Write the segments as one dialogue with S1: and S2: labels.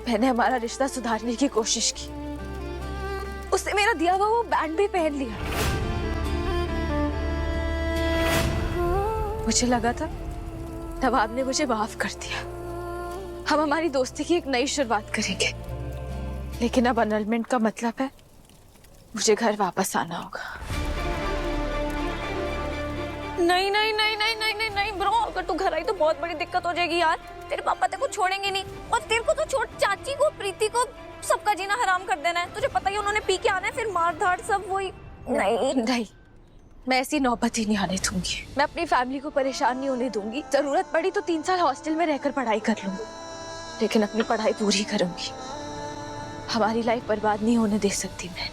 S1: मैंने हमारा रिश्ता सुधारने की कोशिश की। उसने मेरा दिया हुआ वो बैंड भी पहन लिया। मुझे लगा था नवाब ने मुझे माफ कर दिया, हम हमारी दोस्ती की एक नई शुरुआत करेंगे। लेकिन अब अनलमेंट का मतलब है मुझे घर वापस आना होगा।
S2: नहीं नहीं नहीं नहीं नहीं नहीं नहीं ब्रो, अगर तू घर आई तो बहुत बड़ी दिक्कत हो जाएगी यार। तेरे पापा तेरे को छोड़ेंगे नहीं, और तेरे को तो छोड़, चाची को, प्रीति को, सबका जीना हराम कर देना है। तुझे पता ही उन्होंने पी के आना है, फिर मार धाड़ सब वही। नहीं
S1: नहीं, मैं ऐसी नौबत ही नहीं आने दूंगी। मैं अपनी फैमिली को परेशान नहीं होने दूंगी। जरूरत पड़ी तो 3 साल हॉस्टल में रहकर पढ़ाई कर लूंगी, लेकिन अपनी पढ़ाई पूरी करूंगी। हमारी लाइफ बर्बाद नहीं होने दे सकती मैं।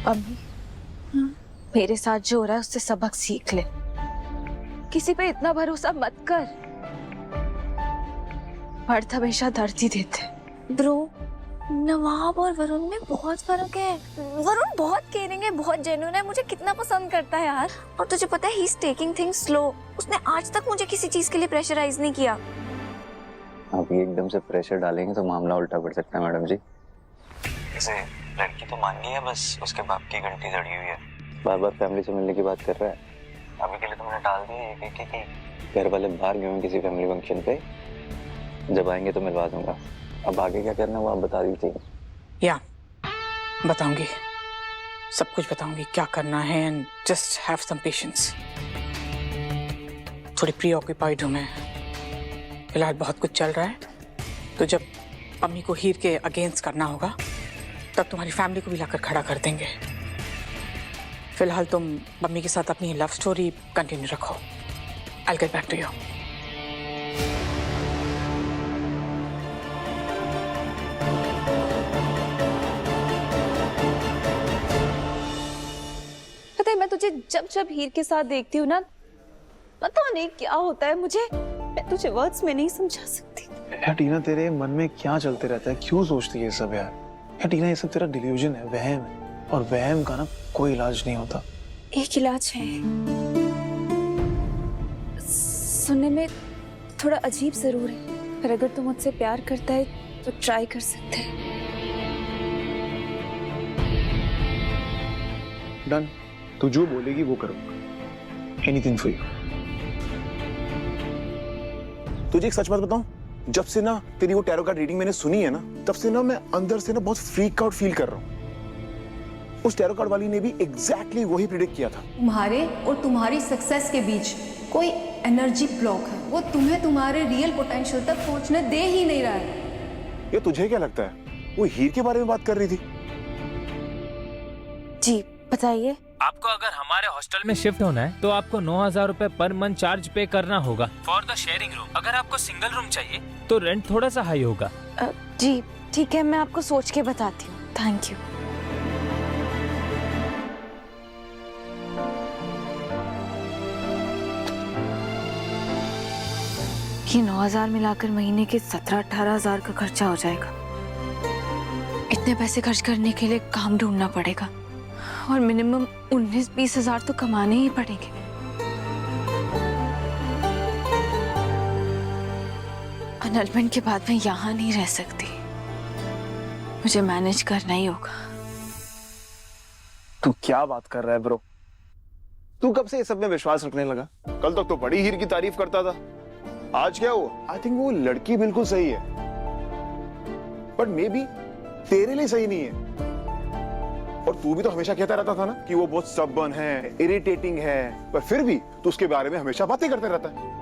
S1: अम्मी, मेरे साथ जो हो रहा है उससे सबक सीख ले। किसी पे इतना भरोसा मत कर। मर्द हमेशा दर्द ही देते।
S2: ब्रो, नवाब और वरुण में बहुत फर्क है। वरुण बहुत केयरिंग है, बहुत जेन्युइन है, मुझे कितना पसंद करता है यार। और तुझे पता है he is taking things slow. उसने आज तक मुझे किसी चीज के लिए प्रेशराइज नहीं किया।
S3: आप ये एकदम से प्रेशर डालेंगे तो मामला उल्टा पड़ सकता है मैडम जी।
S4: जैसे लड़की तो मान गई है, बस उसके बाप की घंटी जड़ी हुई है।
S3: बार बार फैमिली से मिलने की बात कर रहा है।
S4: अभी के लिए तुमने टाल दी है कि
S3: घर वाले बाहर गए हैं किसी फैमिली फंक्शन पे, जब आएंगे तो मिलवा दूंगा। अब आगे क्या करना वो आप बता दीजिए।
S5: या बताऊंगी, सब कुछ बताऊंगी क्या करना है। And just have some patience. थोड़ी प्री ऑक्यूपाइड हूं मैं, फिलहाल बहुत कुछ चल रहा है। तो जब अम्मी को हीर के अगेंस्ट करना होगा तब तुम्हारी फैमिली को भी लाकर खड़ा कर देंगे। फिलहाल तुम मम्मी के साथ अपनी लव स्टोरी कंटिन्यू रखो। I'll get back to you.
S1: पता है मैं तुझे जब जब हीर के साथ देखती हूँ ना, पता नहीं क्या होता है मुझे। मैं तुझे वर्ड्स में नहीं समझा सकती।
S6: यार टीना, तेरे मन में क्या चलते रहता है? क्यों सोचती है ये सब यार? यार टीना, ये सब तेरा डिल्यूजन है, वहम है, और वहम का ना कोई इलाज नहीं होता।
S2: एक इलाज है, सुनने में थोड़ा अजीब जरूर है, पर अगर तू मुझसे प्यार करता है तो ट्राई कर सकते हैं।
S6: डन, तू जो बोलेगी वो करूंगा। Anything for you. तुझे एक सच बात बताऊं, जब से ना तेरी वो टैरो कार्ड रीडिंग मैंने सुनी है ना, तब से ना मैं अंदर से ना बहुत फ्रीक आउट फील कर रहा हूँ। उस टैरो कार्ड वाली ने भी एग्जैक्टली वही प्रेडिक्ट किया था।
S7: तुम्हारे और तुम्हारी सक्सेस के बीच कोई एनर्जी ब्लॉक है, वो तुम्हें तुम्हारे रियल पोटेंशियल तक पहुंचने दे ही नहीं रहा है।
S6: ये तुझे क्या लगता है वो हीर के बारे में बात कर रही थी?
S1: जी बताइए।
S8: आपको अगर हमारे हॉस्टल में शिफ्ट होना है तो आपको 9,000 रुपए पर मंथ चार्ज पे करना होगा फॉर द शेयरिंग रूम। अगर आपको सिंगल रूम चाहिए तो रेंट थोड़ा सा हाई होगा।
S1: जी ठीक है, मैं आपको सोच के बताती हूँ। Thank you. ये 9,000 मिलाकर महीने के 17-18 का खर्चा हो जाएगा। इतने पैसे खर्च करने के लिए काम ढूंढना पड़ेगा, और मिनिमम 19-20 हजार तो कमाने ही पड़ेंगे। अनलमेंट के बाद मैं यहाँ नहीं रह सकती, मुझे मैनेज करना ही होगा।
S6: तू क्या बात कर रहा है ब्रो? तू कब से ये सब में विश्वास रखने लगा? कल तक तो बड़ी हीर की तारीफ करता था, आज क्या हुआ? आई थिंक वो लड़की बिल्कुल सही है, बट मे बी तेरे लिए सही नहीं है। और तू भी तो हमेशा कहता रहता था ना कि वो बहुत स्टबर्न है, इरिटेटिंग है, पर फिर भी तू उसके बारे में हमेशा बातें करते रहता है।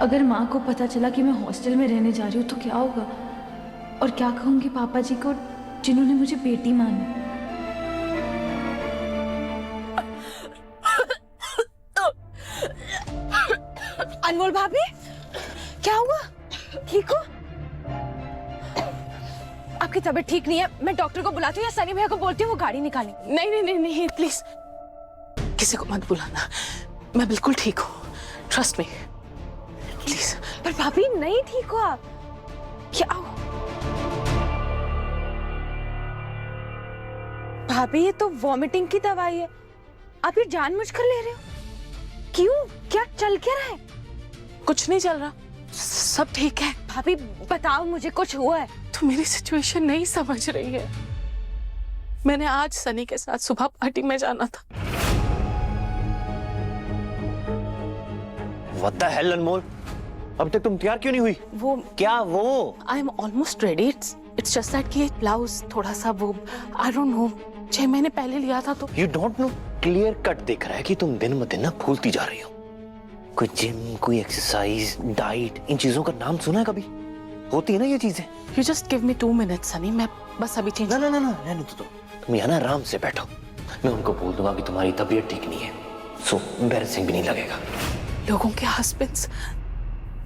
S7: अगर माँ को पता चला कि मैं हॉस्टल में रहने जा रही हूँ तो क्या होगा? और क्या कहूँगी पापा जी को जिन्होंने मुझे बेटी माना?
S1: अनमोल भाभी, क्या हुआ? ठीक हो? आपकी तबीयत ठीक नहीं है, मैं डॉक्टर को बुलाती हूँ या सनी भैया को बोलती हूँ वो गाड़ी निकालें।
S5: नहीं नहीं नहीं नहीं, प्लीज किसी को मत बुलाना, मैं बिल्कुल ठीक हूँ, ट्रस्ट मी प्लीज।
S1: पर भाभी नहीं ठीक हो आप। क्या हो भाभी, ये तो वॉमिटिंग की दवाई है, आप ये जानबूझकर ले रहे हो? क्यों, क्या चल क्या रहा है?
S5: कुछ नहीं चल रहा, सब ठीक है।
S1: भाभी बताओ मुझे, कुछ हुआ है?
S5: तू मेरी सिचुएशन नहीं समझ रही है। मैंने आज सनी के साथ सुबह पार्टी में जाना था।
S9: What the hell, अनमोल? अब तक तुम तैयार क्यों नहीं हुई?
S5: वो
S9: क्या वो?
S5: I am almost ready. It's just that कि ये ब्लाउज थोड़ा सा वो आई डोंट नो 6 महीने पहले लिया था तो।
S9: You don't know? Clear cut दिख रहा है कि तुम दिन ब दिन ना फूलती जा रही हो। कोई जिम, कोई एक्सरसाइज, डाइट, इन चीजों का नाम सुना है कभी? होती है ना ये चीजें।
S5: You just give me 2 minutes, Sunny, मैं बस अभी चेंज।
S9: ना ना ना ना, रहने दो। तुम यहाँ ना आराम से बैठो। मैं उनको बोल दूंगा कि तुम्हारी तबीयत ठीक नहीं है। सो एम्बैरेसिंग भी नहीं लगेगा।
S5: लोगों के हस्बैंड्स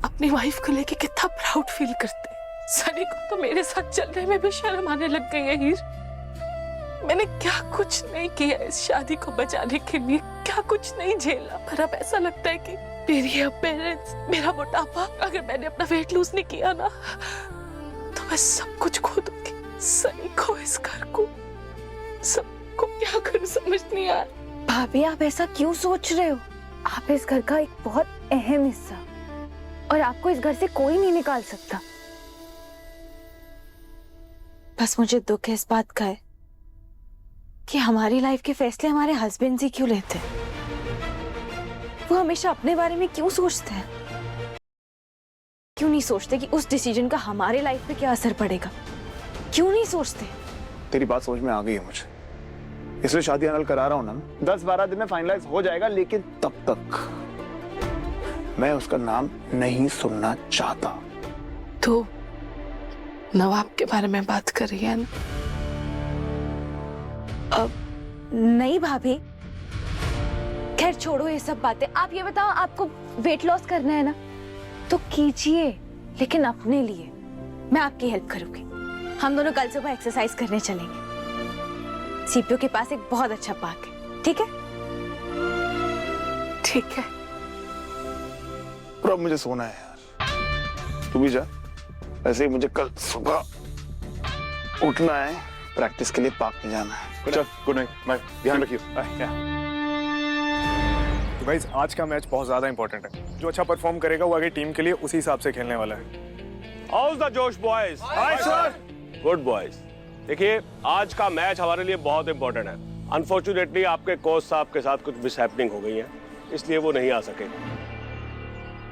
S5: अपनी वाइफ को लेके कितना प्राउड फील करते हैं। सनी को तो मेरे साथ चलने में भी शर्म आने लग गई है हीर। मैंने क्या कुछ नहीं किया इस शादी को बचाने के लिए, क्या कुछ नहीं झेला, पर अब ऐसा लगता है कि मेरी अपीयरेंस, मेरा मोटापा, अगर मैंने अपना वेट लूज नहीं किया ना तो मैं सब कुछ खो दूंगी। सनी को, इस घर को, सबको क्या करूं समझ नहीं आ रहा।
S1: भाभी आप ऐसा क्यों सोच रहे हो? आप इस घर का एक बहुत अहम हिस्सा, और आपको इस घर से कोई नहीं निकाल सकता। बस मुझे दुख है इस बात का है कि हमारी लाइफ के फैसले हमारे हस्बैंड ही क्यों लेते हैं। वो हमेशा अपने बारे में क्यों सोचते हैं? क्यों नहीं सोचते कि उस डिसीजन का हमारे लाइफ पे क्या असर पड़ेगा? क्यों नहीं सोचते?
S6: तेरी बात समझ में आ गई है मुझे, इसलिए शादी हल करा रहा हूं ना। 10-12 दिन में फाइनलाइज हो जाएगा, लेकिन तब तक मैं उसका नाम नहीं सुनना चाहता।
S5: तो नवाब के बारे में बात कर रही है ना?
S1: अब नहीं भाभी, खैर छोड़ो ये सब बातें। आप ये बताओ, आपको वेट लॉस करना है ना तो कीजिए, लेकिन अपने लिए। मैं आपकी हेल्प करूंगी। हम दोनों कल सुबह एक्सरसाइज करने चलेंगे। सीपीयू के पास एक बहुत अच्छा पार्क है, ठीक है?
S5: ठीक है।
S6: पर अब मुझे सोना है यार, तू भी जा। वैसे ही मुझे कल सुबह उठना है, प्रैक्टिस के लिए पार्क में जाना है।
S10: चल, गुड नाइट, बाय, ध्यान रखियो। तो गाइस, आज का मैच बहुत ज्यादा इंपॉर्टेंट है। जो अच्छा परफॉर्म करेगा वो आगे टीम के लिए उसी हिसाब से खेलने वाला है।
S11: हाउस द जोश boys?
S10: Hi sir.
S11: Good boys. देखिए, आज का मैच हमारे लिए बहुत इंपॉर्टेंट है। अनफॉर्चुनेटली आपके कोच साहब के साथ कुछ मिसहैपनिंग हो गई है, इसलिए वो नहीं आ सके।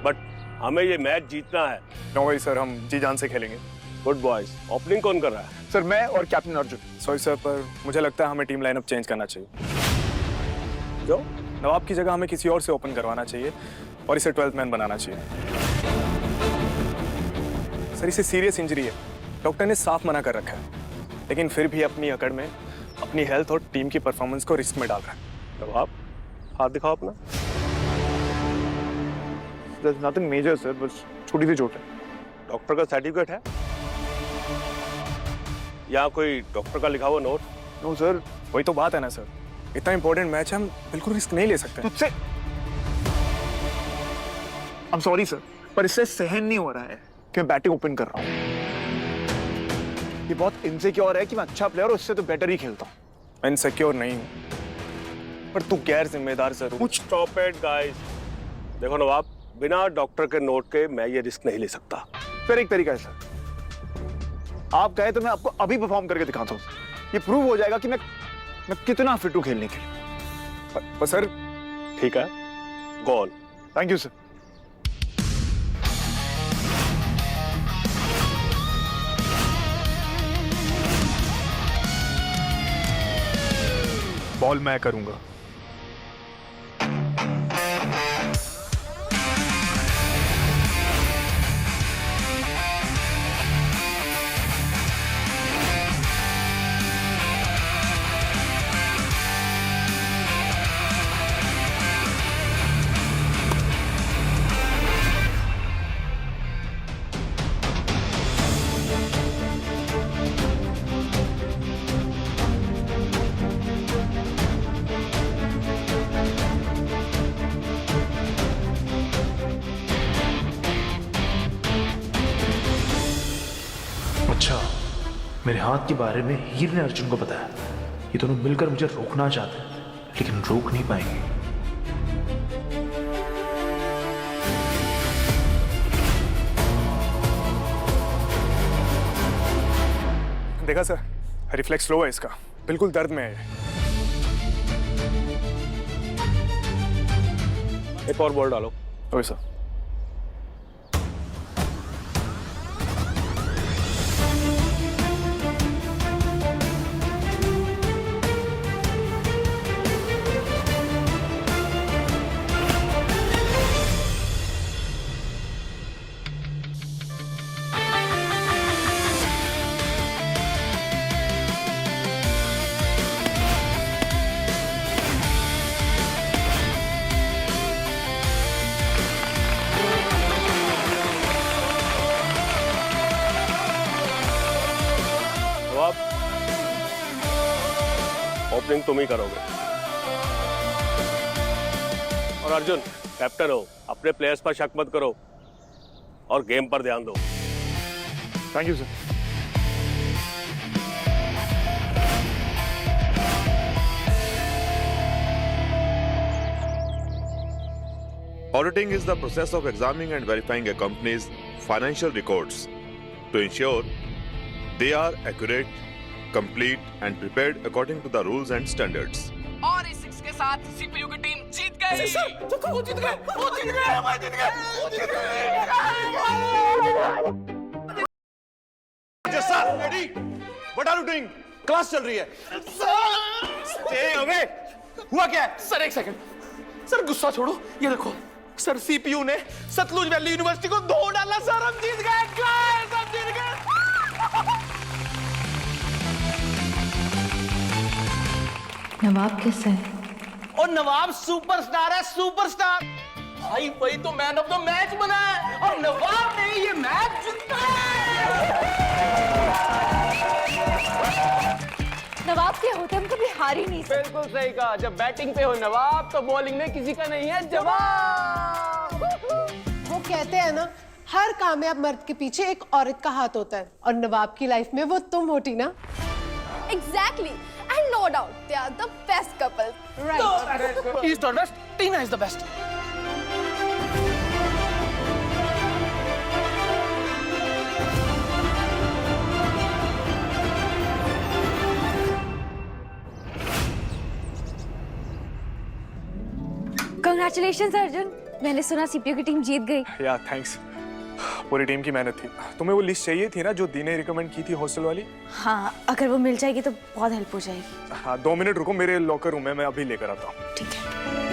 S11: बट हमें ये मैच जीतना है।
S10: नो वरी सर, हम जी जान से खेलेंगे।
S11: Good boys. ओपनिंग कौन कर रहा है?
S10: सर, मैं और कैप्टन अर्जुन। सॉरी सर, पर मुझे लगता है हमें टीम लाइनअप चेंज करना चाहिए।
S11: जो
S10: नवाब की जगह हमें किसी और से ओपन करवाना चाहिए और इसे 12th मैन बनाना चाहिए। सर, इसे सीरियस इंजरी है, डॉक्टर ने साफ मना कर रखा है, लेकिन फिर भी अपनी अकड़ में अपनी हेल्थ और टीम की परफॉर्मेंस को रिस्क में डाल रहा है।
S11: नवाब, हाथ दिखाओ अपना।
S6: There's nothing major सर, बस छोटी सी चोट है।
S11: डॉक्टर का सर्टिफिकेट है? या कोई डॉक्टर का लिखा हुआ नोट?
S10: नो सर, वही तो बात है ना सर, इतना इंपॉर्टेंट मैच है, हम बिल्कुल रिस्क नहीं ले सकते।
S6: तुझसे I'm sorry सर, पर इससे सहन नहीं हो रहा है कि मैं बैटिंग ओपन कर रहा हूँ। ये बहुत इनसिक्योर है कि मैं अच्छा प्लेयर हूँ, उससे तो बेटर ही खेलता हूँ।
S10: मैं इनसिक्योर नहीं हूँ, पर तू गैर जिम्मेदार जरूर।
S11: कुछ स्टॉप इट गाइस। देखो नवाब, बिना डॉक्टर के नोट के मैं ये रिस्क नहीं ले सकता।
S6: फिर एक तरीका है सर, आप कहे तो मैं आपको अभी परफॉर्म करके दिखाता हूँ। ये प्रूव हो जाएगा कि मैं कितना फिट हूँ खेलने के लिए।
S10: पर सर,
S11: ठीक है, go on.
S6: Thank you sir.
S10: Ball मैं करूंगा।
S12: मेरे हाथ के बारे में हीर ने अर्जुन को बताया। ये दोनों मिलकर मुझे रोकना चाहते हैं, लेकिन रोक नहीं पाएंगे।
S10: देखा सर, रिफ्लेक्स लो है इसका, बिल्कुल दर्द में है।
S11: एक और बॉल डालो।
S10: Okay sir.
S11: ओपनिंग तुम ही करोगे। और अर्जुन, कैप्टन हो, अपने प्लेयर्स पर शक मत करो और गेम पर ध्यान दो।
S10: Thank you sir.
S13: Auditing is the process of examining and verifying a company's financial records to ensure they are accurate, complete and prepared according to the rules and standards.
S14: और इस 6 के साथ सीपीयू की team जीत गई। वो जीत गए, वो जीत गए, वो जीत गए, वो जीत गए।
S6: Sir, ready? What are you doing? Class चल रही है। Stay away. हुआ क्या है?
S14: सर एक सेकंड, सर गुस्सा छोड़ो, ये देखो सर, सीपीयू ने सतलुज वैली यूनिवर्सिटी को 2 डाला सर, हम जीत गए, हम जीत गए।
S7: नवाब कैसा है?
S14: और नवाब सुपरस्टार है, सुपरस्टार। भाई वही तो मैन ऑफ द मैच बना है और नवाब ने ये मैच जीता है।
S2: नवाब के होते हम कभी हार ही नहीं सकते।
S14: बिल्कुल सही कहा, जब बैटिंग पे हो नवाब तो बॉलिंग में किसी का नहीं है जवाब।
S15: वो कहते हैं ना, हर कामयाब मर्द के पीछे एक औरत का हाथ होता है, और नवाब की लाइफ में वो तुम हो टीना।
S2: Exactly, and no doubt they are the best couple.
S15: Right.
S14: He is the best, Tina is the best.
S2: Congratulations Arjun, मैंने सुना सीपीयू की टीम जीत गई।
S10: या थैंक्स, पूरी टीम की मेहनत थी। तुम्हें वो लिस्ट चाहिए थी ना जो दी ने रिकमेंड की थी हॉस्टल वाली?
S2: हाँ, अगर वो मिल जाएगी तो बहुत हेल्प हो जाएगी।
S10: हाँ, 2 मिनट रुको, मेरे लॉकर रूम में मैं अभी लेकर आता हूँ।
S2: ठीक है।